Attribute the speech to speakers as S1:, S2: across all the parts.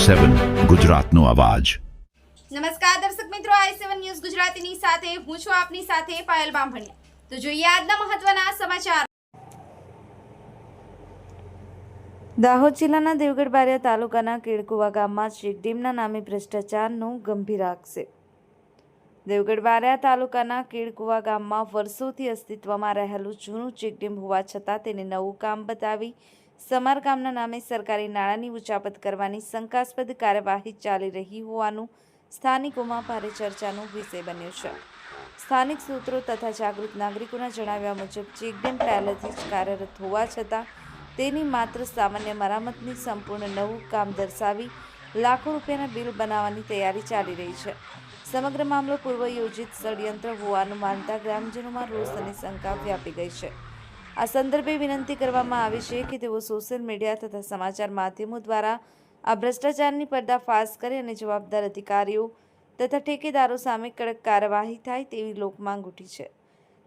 S1: i7 ગુજરાતનો અવાજ।
S2: નમસ્કાર દર્શક મિત્રો, i7 ન્યૂઝ ગુજરાતીની સાથે હું છું આપની સાથે પાયલ બામભણિયા। તો જોઈએ આજના મહત્વના સમાચાર। દાહોદ જિલ્લાના દેવગઢ બારિયા તાલુકાના કેળકુવા ગામમાં ચેકડેમના નામે ભ્રષ્ટાચારનો ગંભીર આક્ષેપ। દેવગઢ બારિયા તાલુકાના કેળકુવા ગામમાં વર્ષોથી અસ્તિત્વમાં રહેલું જૂનું ચેકડેમ હોવા છતાં તેને નવું કામ બતાવી સમારકામના નામે સરકારી નાણાંની ઉચાપત કરવાની શંકાસ્પદ કાર્યવાહી ચાલી રહી હોવાનું સ્થાનિકોમાં ભારે ચર્ચાનો વિષય બન્યો છે। સ્થાનિક સૂત્રો તથા જાગૃત નાગરિકોના જણાવ્યા મુજબ ચેકડેમ પહેલેથી જ કાર્યરત હોવા છતાં તેની માત્ર સામાન્ય મરામતની સંપૂર્ણ નવું કામ દર્શાવી લાખો રૂપિયાના બિલ બનાવવાની તૈયારી ચાલી રહી છે। સમગ્ર મામલો પૂર્વ યોજિત ષડયંત્ર હોવાનું માનતા ગ્રામજનોમાં રોષ અને શંકા વ્યાપી ગઈ છે। આ સંદર્ભે વિનંતી કરવામાં આવી છે કે તેઓ સોશિયલ મીડિયા તથા સમાચાર માધ્યમો દ્વારા આ ભ્રષ્ટાચારની પર્દાફાશ કરે અને જવાબદાર અધિકારીઓ તથા ઠેકેદારો સામે કડક કાર્યવાહી થાય તેવી લોકમાંગ ઉઠી છે।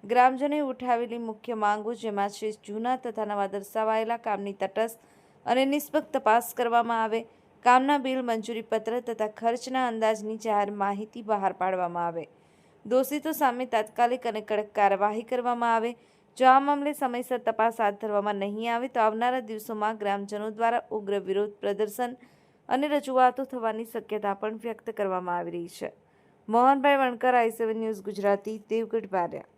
S2: ગ્રામજનોએ ઉઠાવેલી મુખ્ય માંગો જેમાં છે જૂના તથા નવા દર્શાવાયેલા કામની તટસ્થ અને નિષ્પક્ષ તપાસ કરવામાં આવે, કામના બિલ, મંજૂરી પત્ર તથા ખર્ચના અંદાજની જાહેર માહિતી બહાર પાડવામાં આવે, દોષિતો સામે તાત્કાલિક અને કડક કાર્યવાહી કરવામાં આવે। જો આ મામલે સમયસર તપાસ હાથ ધરવામાં નહીં આવે તો આવનારા દિવસોમાં ગ્રામજનો દ્વારા ઉગ્ર વિરોધ પ્રદર્શન અને રજૂઆતો થવાની શક્યતા પણ વ્યક્ત કરવામાં આવી રહી છે। Mohanbhai Vankar, i7 news Gujarati, Devgadh Bariya.